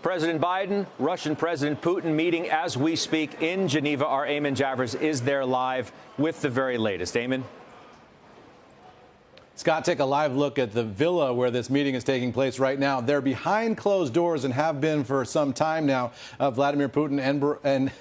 President Biden, Russian President Putin meeting as we speak in Geneva. Our Eamon Javers is there live with the very latest. Eamon. Scott, take a live look at the villa where this meeting is taking place right now. They're behind closed doors and have been for some time now. Vladimir Putin and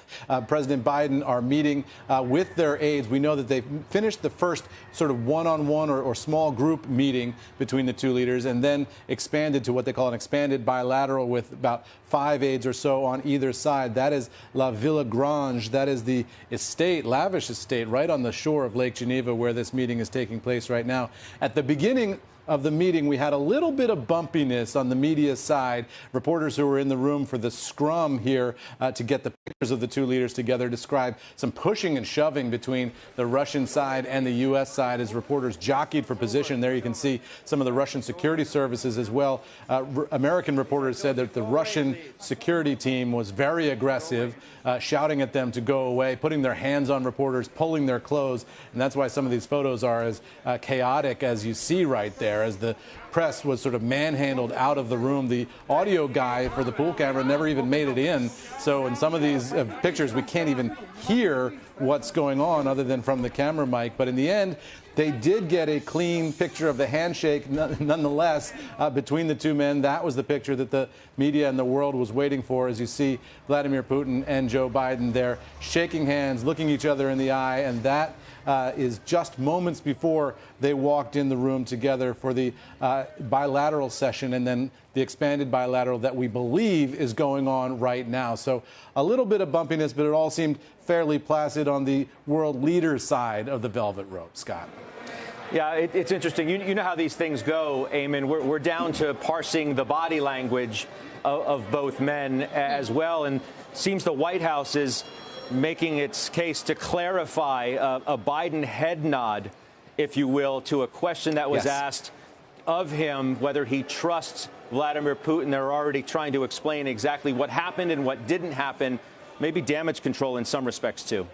President Biden are meeting with their aides. We know that they've finished the first sort of one-on-one or small group meeting between the two leaders and then expanded to what they call an expanded bilateral with about 5 aides or so on either side. That is La Villa Grange. That is the estate, lavish estate, right on the shore of Lake Geneva where this meeting is taking place right now. At the beginning of the meeting, we had a little bit of bumpiness on the media side. Reporters who were in the room for the scrum here to get the pictures of the two leaders together describe some pushing and shoving between the Russian side and the U.S. side as reporters jockeyed for position. There you can see some of the Russian security services as well. American reporters said that the Russian security team was very aggressive, shouting at them to go away, putting their hands on reporters, pulling their clothes. And that's why some of these photos are as chaotic as you see right there, as the press was sort of manhandled out of the room. The audio guy for the pool camera never even made it in. So in some of these pictures, we can't even hear what's going on other than from the camera mic. But in the end, they did get a clean picture of the handshake nonetheless between the two men. That was the picture that the media and the world was waiting for, as you see Vladimir Putin and Joe Biden there shaking hands, looking each other in the eye. And that is just moments before they walked in the room together for the bilateral session and then the expanded bilateral that we believe is going on right now. So a little bit of bumpiness, but it all seemed fairly placid on the world leader side of the velvet rope. Scott. Yeah, it's interesting. You know how these things go, Eamon. We're down to parsing the body language of both men as well. And seems the White House is making its case to clarify a Biden head nod, if you will, to a question that was asked of him, whether he trusts Vladimir Putin. They're already trying to explain exactly what happened and what didn't happen, maybe damage control in some respects, too.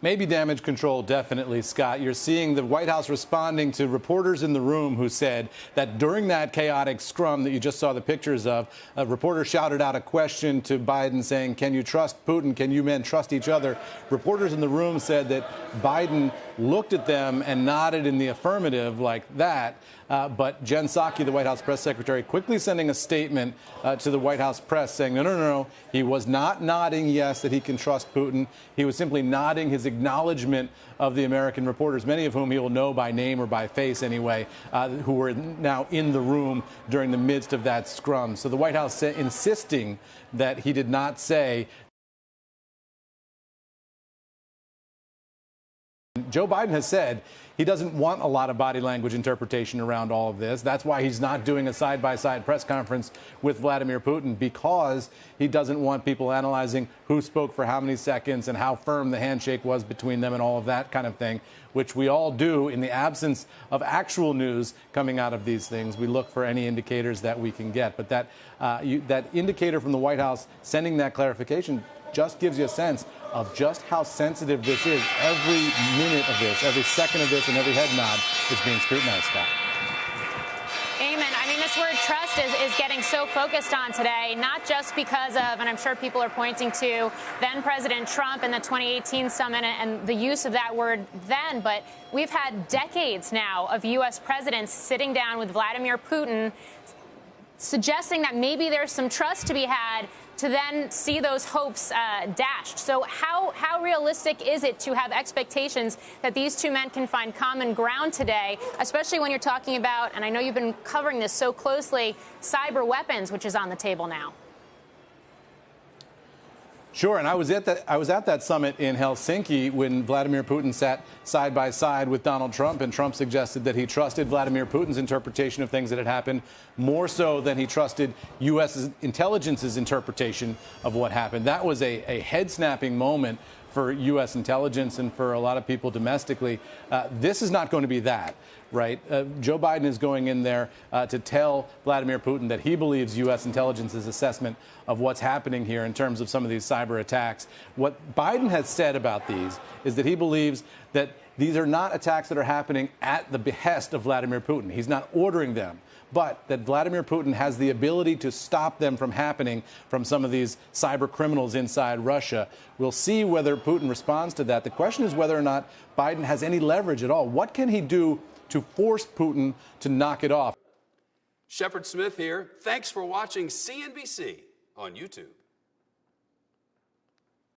Maybe damage control, definitely, Scott. You're seeing the White House responding to reporters in the room who said that during that chaotic scrum that you just saw the pictures of, a reporter shouted out a question to Biden saying, "Can you trust Putin? Can you men trust each other?" Reporters in the room said that Biden looked at them and nodded in the affirmative like that. But Jen Psaki, the White House press secretary, quickly sending a statement to the White House press saying, no, he was not nodding yes that he can trust Putin. He was simply nodding his acknowledgement of the American reporters, many of whom he will know by name or by face anyway, who were now in the room during the midst of that scrum. So the White House insisting that he did not say. Joe Biden has said he doesn't want a lot of body language interpretation around all of this. That's why he's not doing a side-by-side press conference with Vladimir Putin, because he doesn't want people analyzing who spoke for how many seconds and how firm the handshake was between them and all of that kind of thing, which we all do in the absence of actual news coming out of these things. We look for any indicators that we can get. But that indicator from the White House sending that clarification just gives you a sense of just how sensitive this is. Every minute of this, every second of this, and every head nod is being scrutinized, Scott. Amen. I mean, this word trust is getting so focused on today, not just because of, and I'm sure people are pointing to then President Trump and the 2018 summit and the use of that word then, but we've had decades now of U.S. presidents sitting down with Vladimir Putin, suggesting that maybe there's some trust to be had, to then see those hopes dashed. So how realistic is it to have expectations that these two men can find common ground today, especially when you're talking about, and I know you've been covering this so closely, cyber weapons, which is on the table now? Sure, and I was at that summit in Helsinki when Vladimir Putin sat side by side with Donald Trump, and Trump suggested that he trusted Vladimir Putin's interpretation of things that had happened more so than he trusted U.S. intelligence's interpretation of what happened. That was a head-snapping moment for U.S. intelligence and for a lot of people domestically. This is not going to be that. right? Joe Biden is going in there to tell Vladimir Putin that he believes U.S. intelligence's assessment of what's happening here in terms of some of these cyber attacks. What Biden has said about these is that he believes that these are not attacks that are happening at the behest of Vladimir Putin. He's not ordering them, but that Vladimir Putin has the ability to stop them from happening from some of these cyber criminals inside Russia. We'll see whether Putin responds to that. The question is whether or not Biden has any leverage at all. What can he do to force Putin to knock it off? Shepard Smith here. Thanks for watching CNBC on YouTube.